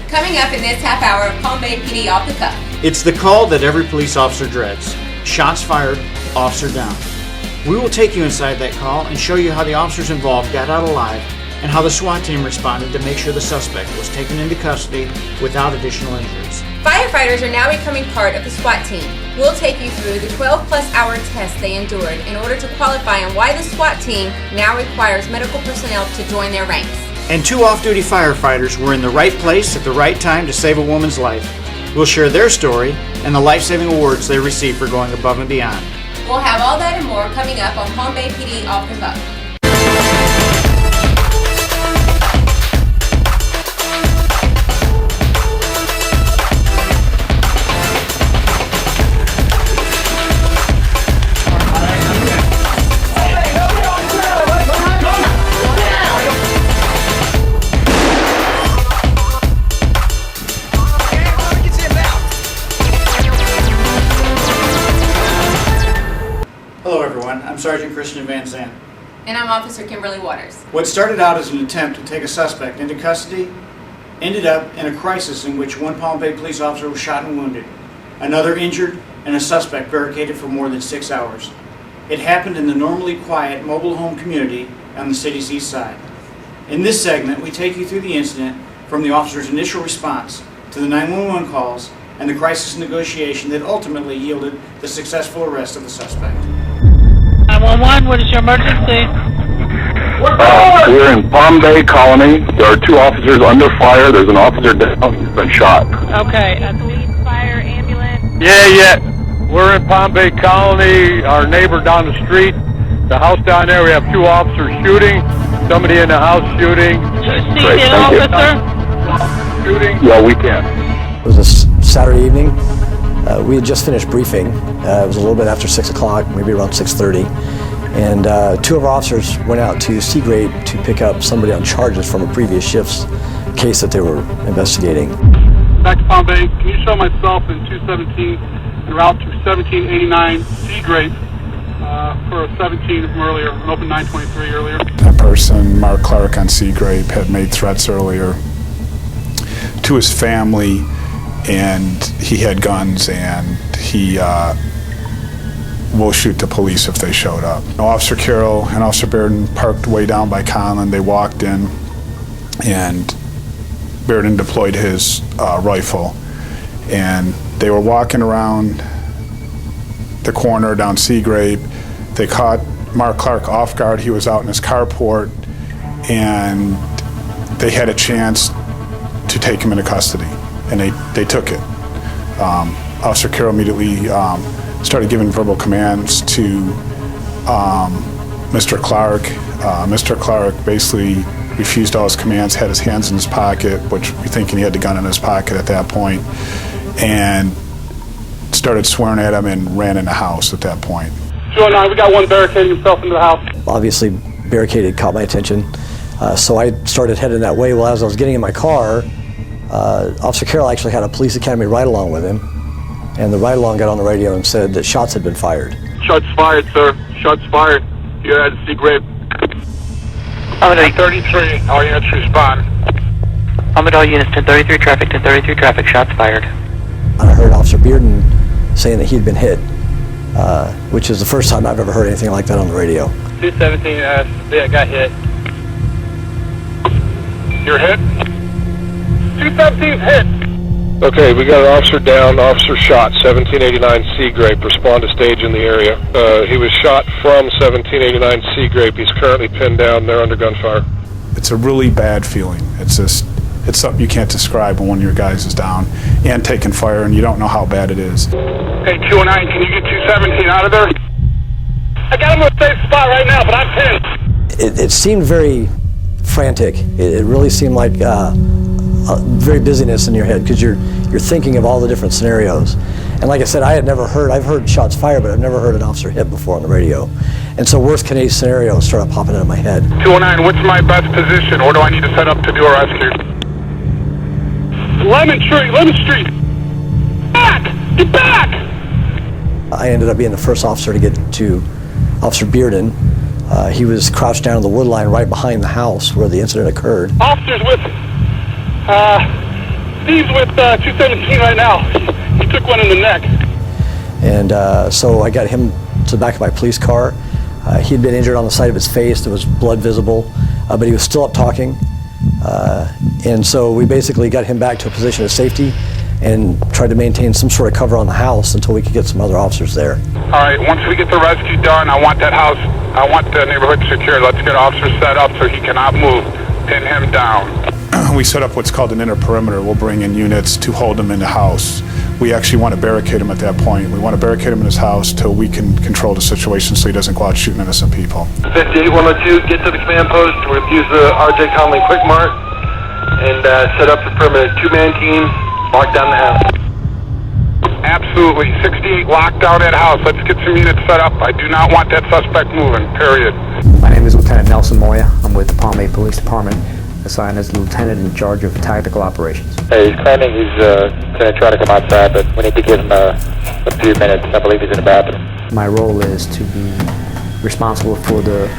Coming up in this half hour of Palm Bay PD Off the Cuff. It's the call that every police officer dreads. Shots fired, officer down. We will take you inside that call and show you how the officers involved got out alive and how the SWAT team responded to make sure the suspect was taken into custody without additional injuries. Firefighters are now becoming part of the SWAT team. We'll take you through the 12-plus hour test they endured in order to qualify and why the SWAT team now requires medical personnel to join their ranks. And 2 off-duty firefighters were in the right place at the right time to save a woman's life. We'll share their story and the life-saving awards they received for going above and beyond. We'll have all that and more coming up on Palm Bay PD Off the Cuff. Hello everyone, I'm Sergeant Christian Van Zandt. And I'm Officer Kimberly Waters. What started out as an attempt to take a suspect into custody ended up in a crisis in which one Palm Bay police officer was shot and wounded, another injured, and a suspect barricaded for more than 6 hours. It happened in the normally quiet mobile home community on the city's east side. In this segment, we take you through the incident from the officer's initial response to the 911 calls and the crisis negotiation that ultimately yielded the successful arrest of the suspect. 911, what is your emergency? We're in Palm Bay Colony. There are 2 officers under fire. There's an officer down. He's been shot. Okay. Police, fire, ambulance? Yeah. We're in Palm Bay Colony. Our neighbor down the street, the house down there, we have 2 officers shooting. Somebody in the house shooting. Do you see the officer? Shooting? Yeah, we can. It was a Saturday evening. We had just finished briefing. It was a little bit after 6 o'clock, maybe around 6:30. And 2 of our officers went out to Seagrave to pick up somebody on charges from a previous shift's case that they were investigating. Back to Palm Bay, can you show myself in 217 en route to 1789 Seagrave for a 17 from earlier, an open 923 earlier. That person, Mark Clark on Seagrave, had made threats earlier to his family, and he had guns, and he will shoot the police if they showed up. Officer Carroll and Officer Bearden parked way down by Conlin. They walked in, and Bearden deployed his rifle, and they were walking around the corner down Seagrave. They caught Mark Clark off guard. He was out in his carport, and they had a chance to take him into custody, and they took it. Officer Carroll immediately started giving verbal commands to Mr. Clark. Mr. Clark basically refused all his commands, had his hands in his pocket, which we thinking he had the gun in his pocket at that point, and started swearing at him and ran in the house at that point. 209, we got one barricading himself into the house. Obviously, barricaded caught my attention, so I started heading that way. Well, as I was getting in my car, Officer Carroll actually had a police academy ride-along with him, and the ride-along got on the radio and said that shots had been fired. Shots fired, sir. Shots fired. You're at Seagrave. I'm at 33. All units respond. I'm at all units, 1033 traffic, 1033 traffic, shots fired. And I heard Officer Bearden saying that he'd been hit, which is the first time I've ever heard anything like that on the radio. 217, yeah, got hit. You're hit? 217's hit. Okay, we got an officer down, officer shot, 1789 Seagrave. Respond to stage in the area. He was shot from 1789 Seagrave. He's currently pinned down. They're under gunfire. It's a really bad feeling. It's something you can't describe when one of your guys is down and taking fire, and you don't know how bad it is. Hey, 209, can you get 217 out of there? I got him in a safe spot right now, but I'm pinned. It seemed very frantic. It really seemed like very busyness in your head, because you're thinking of all the different scenarios. And like I said, I've heard shots fired, but I've never heard an officer hit before on the radio. And so worst case scenarios started popping into my head. 209, what's my best position? Or do I need to set up to do a rescue? Lemon Street! Back! Get back! I ended up being the first officer to get to Officer Bearden. He was crouched down on the wood line right behind the house where the incident occurred. Officers with Steve's with 217 right now. He took one in the neck. And so I got him to the back of my police car. He'd been injured on the side of his face. There was blood visible, but he was still up talking. And so we basically got him back to a position of safety and tried to maintain some sort of cover on the house until we could get some other officers there. All right, once we get the rescue done, I want that house, I want the neighborhood secured. Let's get officers set up so he cannot move. Pin him down. We set up what's called an inner perimeter. We'll bring in units to hold him in the house. We actually want to barricade him at that point. We want to barricade him in his house till we can control the situation so he doesn't go out shooting innocent people. 58-102, get to the command post. We'll use the RJ Conley Quick Mart and set up the perimeter. Two-man team, lock down the house. Absolutely. 68, lock down that house. Let's get some units set up. I do not want that suspect moving, period. My name is Lieutenant Nelson Moya. I'm with the Palm Bay Police Department, assigned as the lieutenant in charge of tactical operations. Hey, he's claiming he's going to try to come outside, but we need to give him a few minutes. I believe he's in the bathroom. My role is to be responsible for the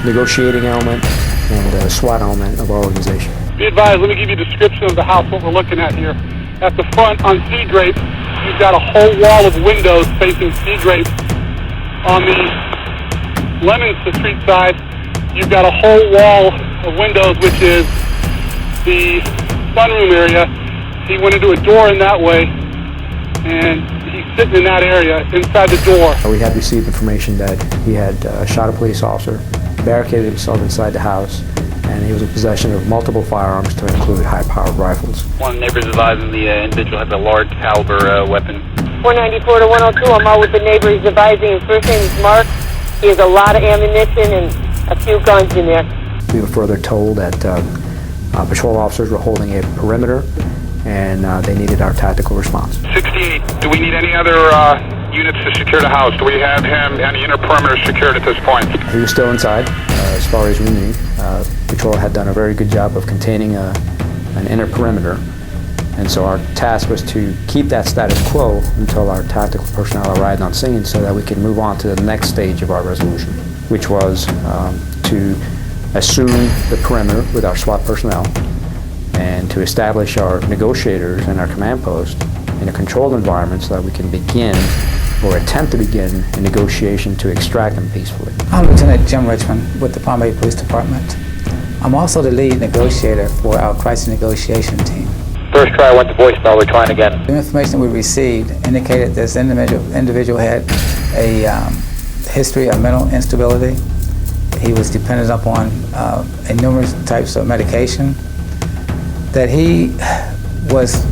negotiating element and the SWAT element of our organization. Be advised, let me give you a description of the house, what we're looking at here. At the front on Seagrape, you've got a whole wall of windows facing Seagrape. On the Lemon Street side, you've got a whole wall of windows, which is the sunroom area. He went into a door in that way, and he's sitting in that area inside the door. We had received information that he had shot a police officer, barricaded himself inside the house, and he was in possession of multiple firearms to include high-powered rifles. One of the neighbors advising the individual has a large caliber weapon. 494 to 102, I'm out with the neighbor. He's advising his first name is Mark. He has a lot of ammunition and a few guns in there. We were further told that patrol officers were holding a perimeter and they needed our tactical response. 68, do we need any other units to secure the house? Do we have him and the inner perimeter secured at this point? He was still inside, as far as we knew. Patrol had done a very good job of containing an inner perimeter, and so our task was to keep that status quo until our tactical personnel arrived on scene so that we could move on to the next stage of our resolution, which was to assume the perimeter with our SWAT personnel and to establish our negotiators and our command post in a controlled environment so that we can begin or attempt to begin a negotiation to extract them peacefully. I'm Lieutenant Jim Richmond with the Palm Bay Police Department. I'm also the lead negotiator for our crisis negotiation team. First try went to voicemail, we're trying again. The information we received indicated this individual had a history of mental instability. He was dependent upon numerous types of medication, that he was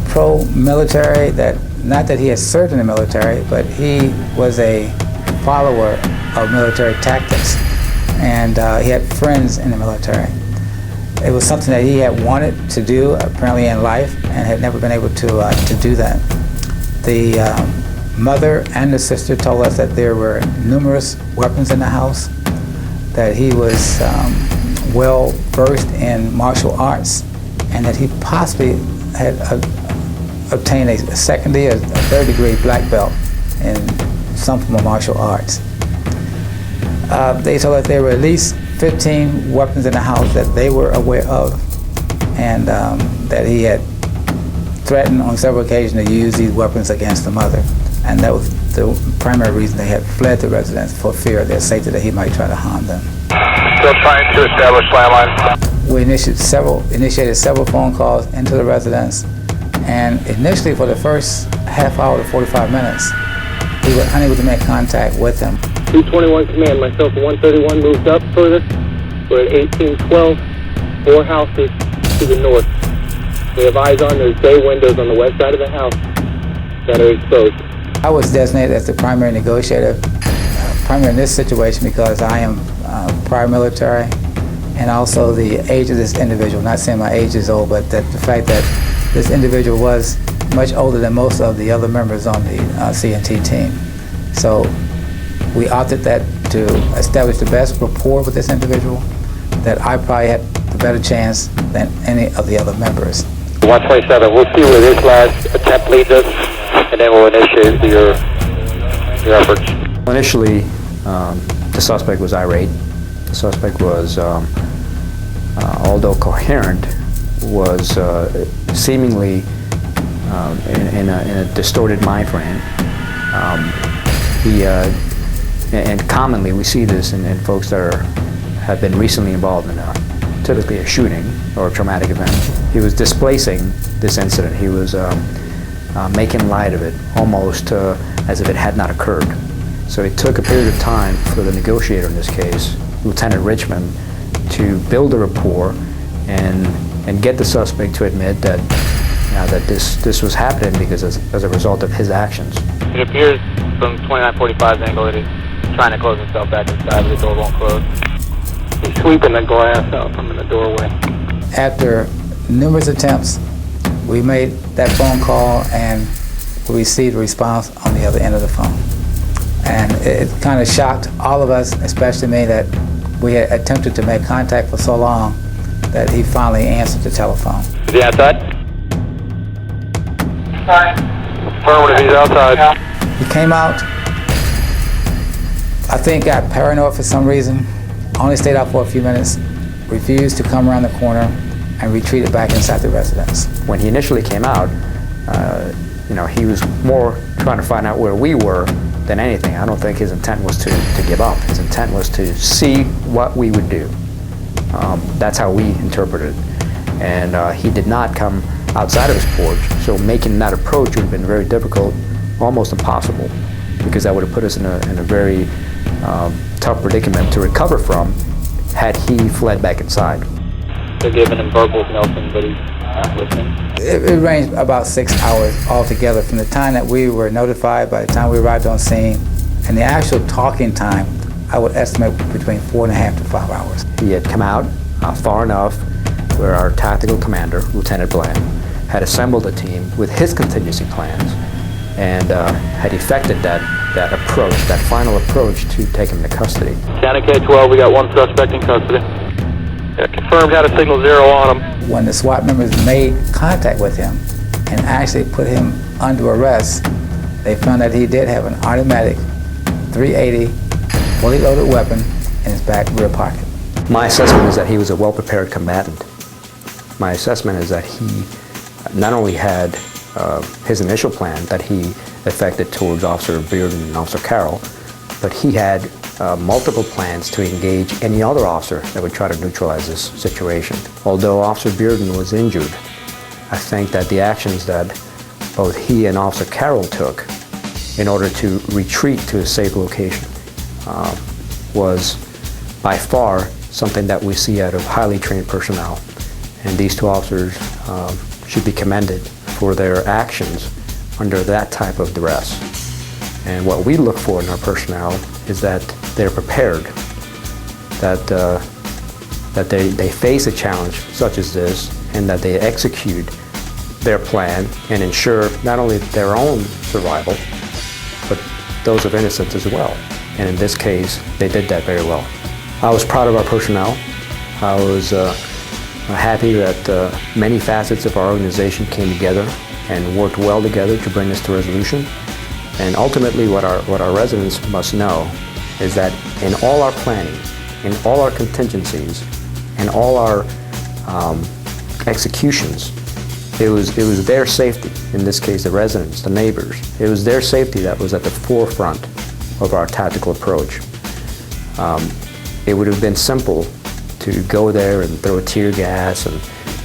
pro-military, that not that he had served in the military, but he was a follower of military tactics, and he had friends in the military. It was something that he had wanted to do apparently in life and had never been able to do that. The mother and the sister told us that there were numerous weapons in the house, that he was well versed in martial arts, and that he possibly had obtained a secondary or third-degree black belt in some form of martial arts. They told us there were at least 15 weapons in the house that they were aware of, and that he had threatened on several occasions to use these weapons against the mother. And that was the primary reason they had fled the residence, for fear of their safety, that he might try to harm them. Still trying to establish landline. We initiated several phone calls into the residence, and initially for the first half hour to 45 minutes, we were unable to make contact with them. 221 command, myself and 131 moved up further. We're at 1812, 4 houses to the north. We have eyes on those bay windows on the west side of the house that are exposed. I was designated as the primary negotiator, primarily in this situation because I am prior military, and also the age of this individual. Not saying my age is old, but that the fact that this individual was much older than most of the other members on the CNT team. So we opted that to establish the best rapport with this individual, that I probably had the better chance than any of the other members. 127, we'll see where this last attempt leads us, and then we'll initiate your efforts. Initially, the suspect was irate. The suspect was, although coherent, was seemingly in a distorted mind frame. And commonly we see this in folks that have been recently involved in typically a shooting or a traumatic event. He was displacing this incident. He was making light of it, almost as if it had not occurred. So it took a period of time for the negotiator in this case, Lieutenant Richmond, to build a rapport and get the suspect to admit that that this was happening because as a result of his actions. It appears from 2945's angle that he's trying to close himself back inside, but the door won't close. He's sweeping the glass out from in the doorway. After numerous attempts, we made that phone call and we received a response on the other end of the phone. And it kind of shocked all of us, especially me, that we had attempted to make contact for so long that he finally answered the telephone. Is he outside? Affirmative, he's outside. He came out, I think got paranoid for some reason, only stayed out for a few minutes, refused to come around the corner, and retreated back inside the residence. When he initially came out, he was more trying to find out where we were than anything. I don't think his intent was to give up. His intent was to see what we would do. That's how we interpreted it. And he did not come outside of his porch, so making that approach would have been very difficult, almost impossible, because that would have put us in a very tough predicament to recover from had he fled back inside. They're giving him verbals, Nelson, but he's not listening. It ranged about 6 hours altogether from the time that we were notified, by the time we arrived on scene, and the actual talking time, I would estimate between 4.5 to 5 hours. He had come out far enough where our tactical commander, Lieutenant Bland, had assembled a team with his contingency plans and had effected that approach, that final approach to take him into custody. County K-12, we got one suspect in custody. Yeah, confirmed, had a signal 0 on him. When the SWAT members made contact with him and actually put him under arrest, they found that he did have an automatic .380 fully loaded weapon in his back rear pocket. My assessment is that he was a well-prepared combatant. My assessment is that he not only had his initial plan that he effected towards Officer Bearden and Officer Carroll, but he had multiple plans to engage any other officer that would try to neutralize this situation. Although Officer Bearden was injured, I think that the actions that both he and Officer Carroll took in order to retreat to a safe location was by far something that we see out of highly trained personnel. And these two officers should be commended for their actions under that type of duress. And what we look for in our personnel is that they're prepared, that they face a challenge such as this, and that they execute their plan and ensure not only their own survival, but those of innocents as well. And in this case, they did that very well. I was proud of our personnel. I was happy that many facets of our organization came together and worked well together to bring this to resolution. And ultimately, what our residents must know is that in all our planning, in all our contingencies, in all our executions, it was their safety, in this case the residents, the neighbors, it was their safety that was at the forefront of our tactical approach. It would have been simple to go there and throw tear gas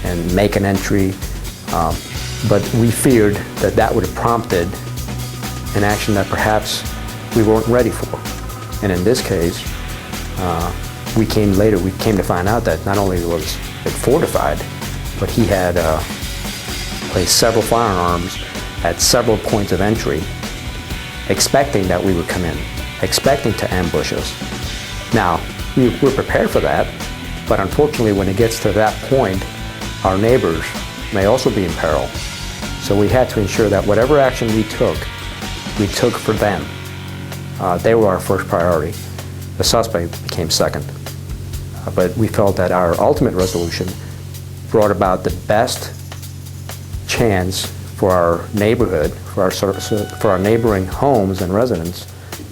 and make an entry, but we feared that that would have prompted an action that perhaps we weren't ready for. And in this case, we came to find out that not only was it fortified, but he had placed several firearms at several points of entry, expecting that we would come in, expecting to ambush us. Now, we're prepared for that, but unfortunately when it gets to that point, our neighbors may also be in peril. So we had to ensure that whatever action we took for them. They were our first priority. The suspect became second. But we felt that our ultimate resolution brought about the best chance for our neighborhood, for our neighboring homes and residents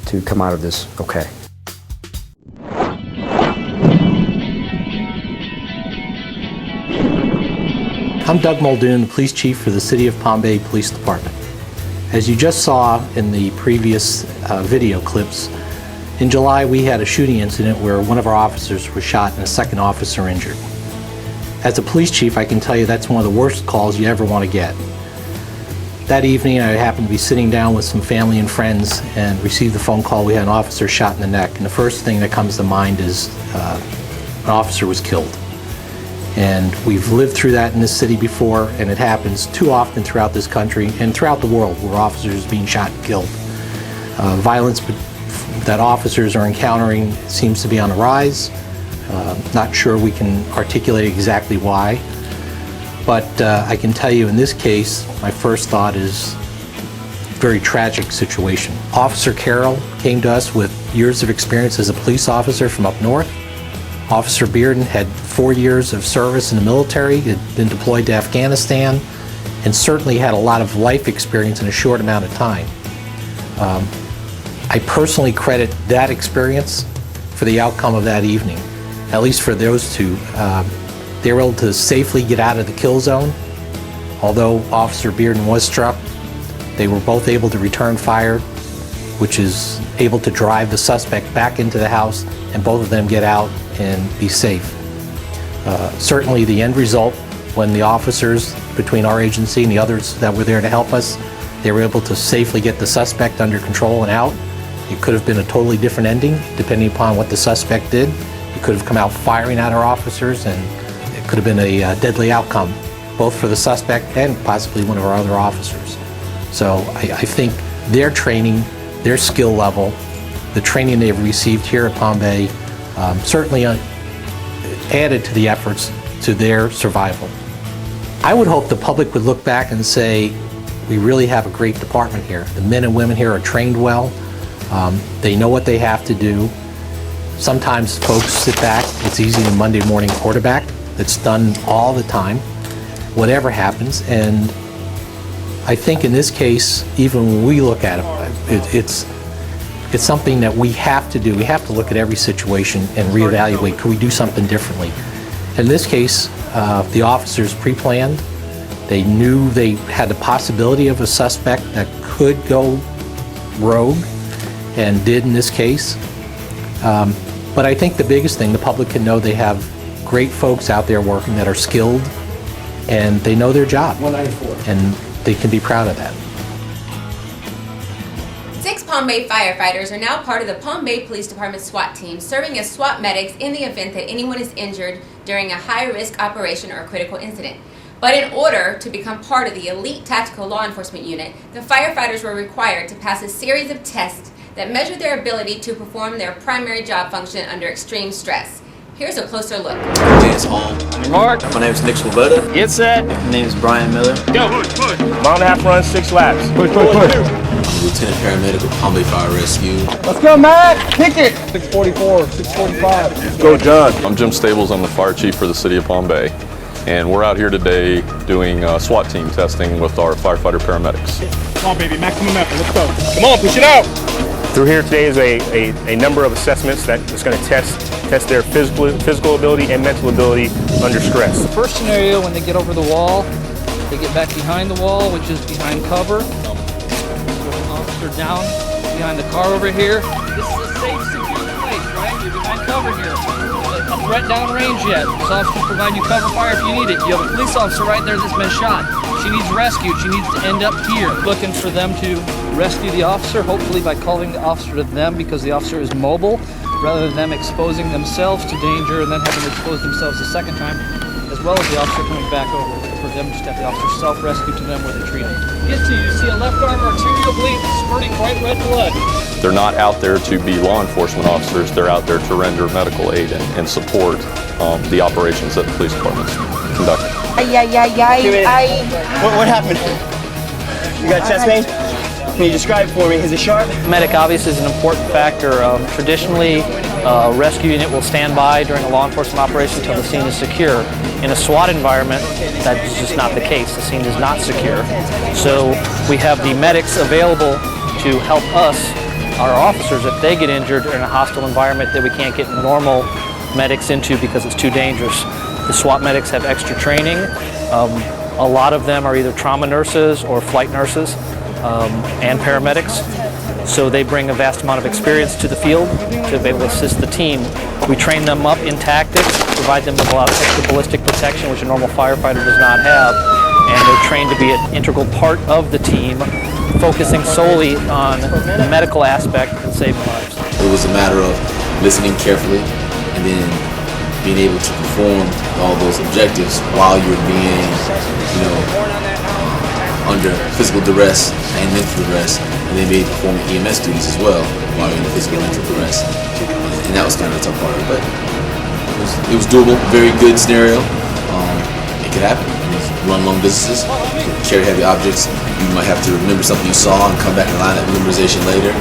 to come out of this okay. I'm Doug Muldoon, the police chief for the City of Palm Bay Police Department. As you just saw in the previous video clips, in July we had a shooting incident where one of our officers was shot and a second officer injured. As a police chief, I can tell you that's one of the worst calls you ever want to get. That evening I happened to be sitting down with some family and friends and received the phone call we had an officer shot in the neck, and the first thing that comes to mind is an officer was killed. And we've lived through that in this city before, and it happens too often throughout this country and throughout the world where officers are being shot and killed. Violence that officers are encountering seems to be on the rise. Not sure we can articulate exactly why, but I can tell you in this case, my first thought is a very tragic situation. Officer Carroll came to us with years of experience as a police officer from up north. Officer Bearden had 4 years of service in the military, had been deployed to Afghanistan, and certainly had a lot of life experience in a short amount of time. I personally credit that experience for the outcome of that evening, at least for those two. They were able to safely get out of the kill zone. Although Officer Bearden was struck, they were both able to return fire, which is able to drive the suspect back into the house, and both of them get out and be safe. Certainly the end result, when the officers between our agency and the others that were there to help us, they were able to safely get the suspect under control and out. It could have been a totally different ending depending upon what the suspect did. He could have come out firing at our officers, and it could have been a deadly outcome, both for the suspect and possibly one of our other officers. So I think their training, their skill level, the training they've received here at Palm Bay certainly added to the efforts to their survival. I would hope the public would look back and say, we really have a great department here. The men and women here are trained well. They know what they have to do. Sometimes folks sit back. It's easy to Monday morning quarterback. It's done all the time, whatever happens. And I think in this case, even when we look at it, it's something that we have to do. We have to look at every situation and reevaluate, could we do something differently? In this case, the officers pre-planned. They knew they had the possibility of a suspect that could go rogue, and did in this case. But I think the biggest thing, the public can know they have great folks out there working that are skilled, and they know their job. 194. And they can be proud of that. 6 Palm Bay firefighters are now part of the Palm Bay Police Department SWAT team, serving as SWAT medics in the event that anyone is injured during a high-risk operation or critical incident. But in order to become part of the elite tactical law enforcement unit, the firefighters were required to pass a series of tests that measure their ability to perform their primary job function under extreme stress. Here's a closer look. James Hall. Mark. My name is Nick Swoboda. Get set. My name is Brian Miller. Go, push. Mile and a half run, 6 laps. Push. I'm Lieutenant Paramedic with Palm Bay Fire Rescue. Let's go, Matt. Kick it. 644, 645. Go, John. I'm Jim Stables. I'm the fire chief for the city of Palm Bay. And we're out here today doing SWAT team testing with our firefighter paramedics. Come on, baby. Maximum effort. Let's go. Come on, push it out. Through here today is a number of assessments that is going to test their physical ability and mental ability under stress. The first scenario, when they get over the wall, they get back behind the wall, which is behind cover. Officer down behind the car over here. This is a safe, secure place, right? You're behind cover here. A threat downrange yet. This officer can provide you cover fire if you need it. You have a police officer right there that's been shot. She needs rescued. She needs to end up here. Looking for them to rescue the officer, hopefully by calling the officer to them because the officer is mobile, rather than them exposing themselves to danger and then having to expose themselves a second time, as well as the officer coming back over. For them just have the officer self-rescue to them where they treat them. Get to you see a left arm arterial bleed spurting bright red blood. They're not out there to be law enforcement officers. They're out there to render medical aid and support the operations that the police department's conducting. What happened? You got chest pain? Can you describe for me? Is it sharp? Medic obviously is an important factor. Traditionally, a rescue unit will stand by during a law enforcement operation until the scene is secure. In a SWAT environment, that is just not the case. The scene is not secure. So we have the medics available to help us, our officers, if they get injured in a hostile environment that we can't get normal medics into because it's too dangerous. The SWAT medics have extra training. A lot of them are either trauma nurses or flight nurses and paramedics. So they bring a vast amount of experience to the field to be able to assist the team. We train them up in tactics, provide them with a lot of extra ballistic protection, which a normal firefighter does not have, and they're trained to be an integral part of the team, focusing solely on the medical aspect and saving lives. It was a matter of listening carefully and then being able to perform all those objectives while you were being, under physical duress and mental duress, and then be able to perform EMS duties as well while you're in physical and mental duress. And that was kind of the tough part, but it was doable. Very good scenario. It could happen. Run long distances, carry heavy objects. You might have to remember something you saw and come back and line that memorization later,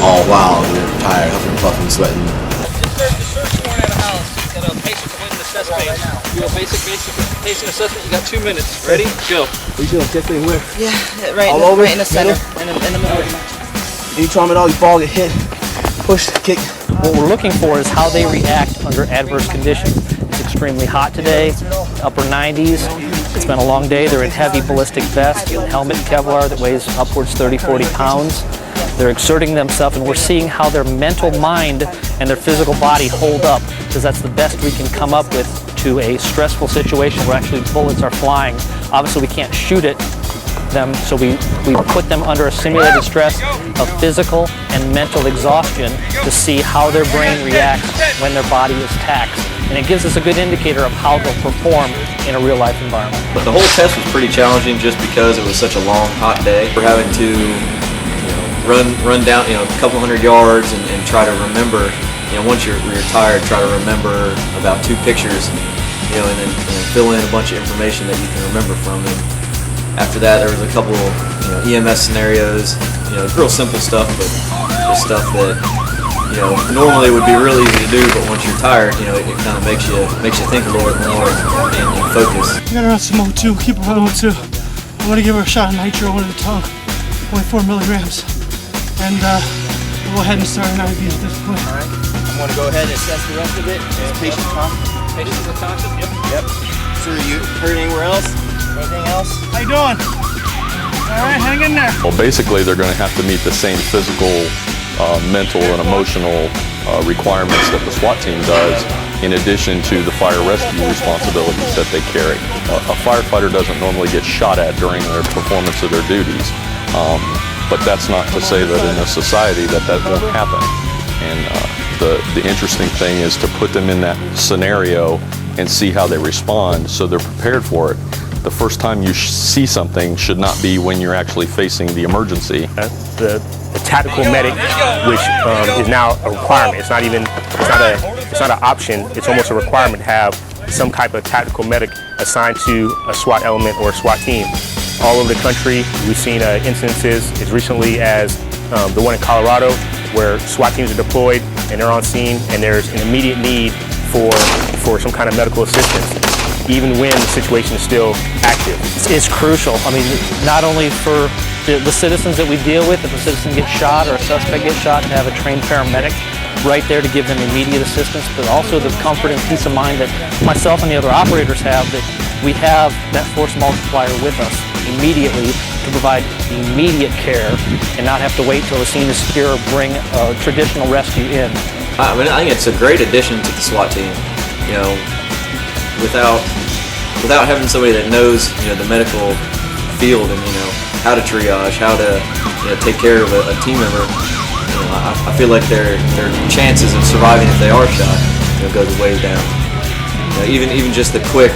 all while you're tired, huffing, puffing, sweating. Just heard the search warrant at a house. Got a patient come in the suspect. Do a basic patient assessment. You got 2 minutes. Ready? Go. We doing typically where? Yeah, right, right in the center, in the middle. Any trauma at all, you fall, get hit, push, kick. What we're looking for is how they react under adverse conditions. It's extremely hot today, upper 90s. It's been a long day. They're in heavy ballistic vests, helmet Kevlar that weighs upwards 30-40 pounds. They're exerting themselves, and we're seeing how their mental mind and their physical body hold up, because that's the best we can come up with to a stressful situation where actually bullets are flying. Obviously, we can't shoot at them, so we put them under a simulated stress of physical and mental exhaustion to see how their brain reacts when their body is taxed. And it gives us a good indicator of how they'll perform in a real-life environment. But the whole test was pretty challenging just because it was such a long, hot day. We're having to run down a couple hundred yards and try to remember, once you're tired, try to remember about 2 pictures, and then fill in a bunch of information that you can remember from them. After that, there was a couple EMS scenarios, real simple stuff, but just stuff that normally would be real easy to do, but once you're tired, it kind of makes you think a little bit more and focus. We got her on some O2, keep her on O2. I'm gonna give her a shot of nitro under the tongue, 0.4 milligrams, and we'll go ahead and start an IV at this point. All right, I'm gonna go ahead and assess the rest of it. Patient conscious. Patient is conscious. Yep. Yep. Sir, you hurt anywhere else? Anything else? How you doing? All right, hang in there. Well, basically, they're going to have to meet the same physical, mental, and emotional requirements that the SWAT team does, in addition to the fire rescue responsibilities that they carry. A firefighter doesn't normally get shot at during their performance of their duties, but that's not to say that in a society that won't happen. And the interesting thing is to put them in that scenario and see how they respond so they're prepared for it. The first time you see something should not be when you're actually facing the emergency. The tactical medic, which is now a requirement. It's not an option. It's almost a requirement to have some type of tactical medic assigned to a SWAT element or a SWAT team. All over the country, we've seen instances as recently as the one in Colorado, where SWAT teams are deployed and they're on scene, and there's an immediate need for some kind of medical assistance, even when the situation is still active. It's crucial. I mean, not only for the citizens that we deal with, if a citizen gets shot or a suspect gets shot, to have a trained paramedic right there to give them immediate assistance, but also the comfort and peace of mind that myself and the other operators have, that we have that force multiplier with us immediately to provide immediate care and not have to wait till the scene is secure or bring a traditional rescue in. I think it's a great addition to the SWAT team. Without having somebody that knows the medical field and how to triage, how to take care of a team member, I feel like their chances of surviving if they are shot goes way down. Even just the quick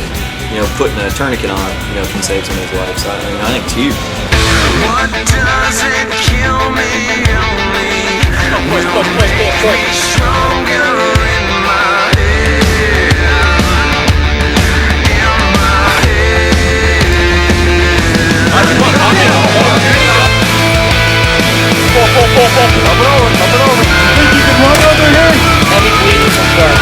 putting a tourniquet on can save somebody's life. So I think it's huge. What doesn't kill me only stronger in my head. Think you can run over here? Heavy bleeding from start.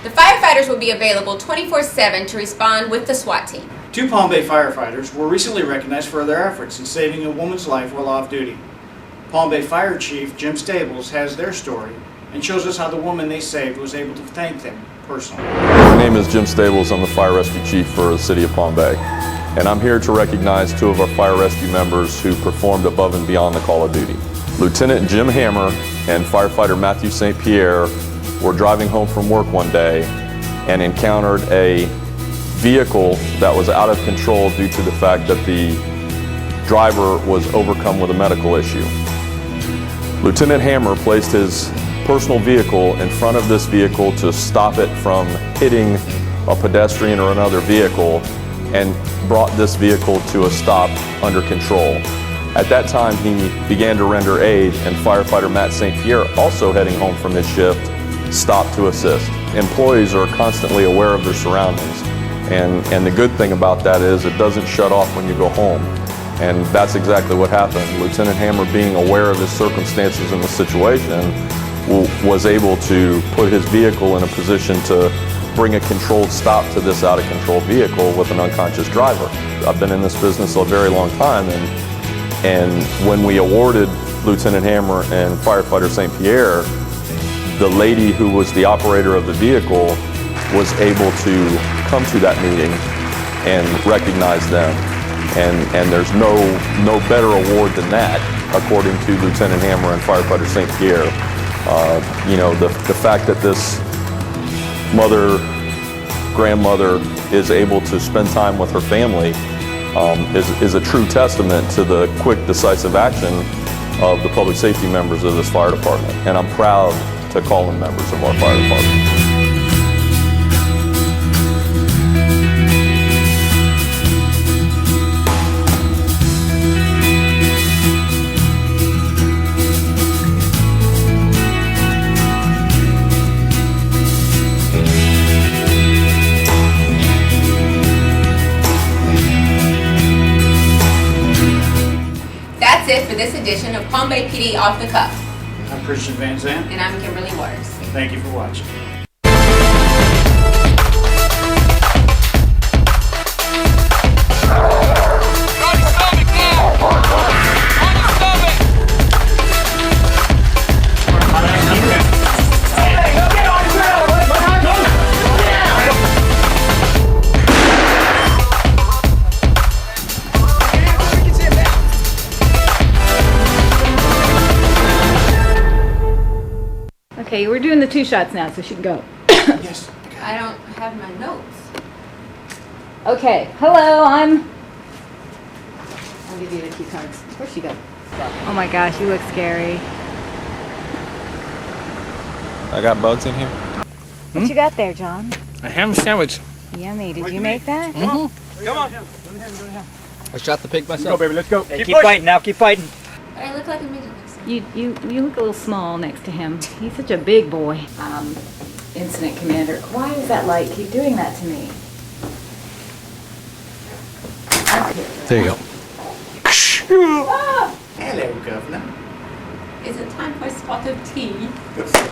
The firefighters will be available 24/7 to respond with the SWAT team. 2 Palm Bay firefighters were recently recognized for their efforts in saving a woman's life while off duty. Palm Bay Fire Chief Jim Stables has their story and shows us how the woman they saved was able to thank them personally. My name is Jim Stables. I'm the Fire Rescue Chief for the City of Palm Bay. And I'm here to recognize two of our fire rescue members who performed above and beyond the call of duty. Lieutenant Jim Hammer and firefighter Matthew St. Pierre were driving home from work one day and encountered a vehicle that was out of control due to the fact that the driver was overcome with a medical issue. Lieutenant Hammer placed his personal vehicle in front of this vehicle to stop it from hitting a pedestrian or another vehicle, and brought this vehicle to a stop under control. At that time, he began to render aid, and firefighter Matt St. Pierre, also heading home from his shift, stopped to assist. Employees are constantly aware of their surroundings, and the good thing about that is it doesn't shut off when you go home. And that's exactly what happened. Lieutenant Hammer, being aware of his circumstances in the situation, was able to put his vehicle in a position to bring a controlled stop to this out-of-control vehicle with an unconscious driver. I've been in this business a very long time, and when we awarded Lieutenant Hammer and firefighter St. Pierre, the lady who was the operator of the vehicle was able to come to that meeting and recognize them. And there's no better award than that, according to Lieutenant Hammer and firefighter St. Pierre. You know, the fact that this grandmother is able to spend time with her family is a true testament to the quick, decisive action of the public safety members of this fire department. And I'm proud to call them members of our fire department. That's it for this edition of Palm Bay PD Off the Cuff. I'm Christian Van Zandt. And I'm Kimberly Waters. Thank you for watching. Okay, we're doing the 2 shots now, so she can go. Yes. I don't have my notes. Okay, hello, I'll give you the cue cards. Where'd she go? Oh my gosh, you look scary. I got bugs in here. What you got there, John? A ham sandwich. Yummy. Did you make that? Mm-hmm. Come on. I shot the pig myself. Let's go, baby. Let's go. Hey, keep fighting now. Keep fighting. I look like a midget. You look a little small next to him. He's such a big boy. Incident commander, why is that light keep doing that to me? There you go. Hello, Governor. Is it time for a spot of tea?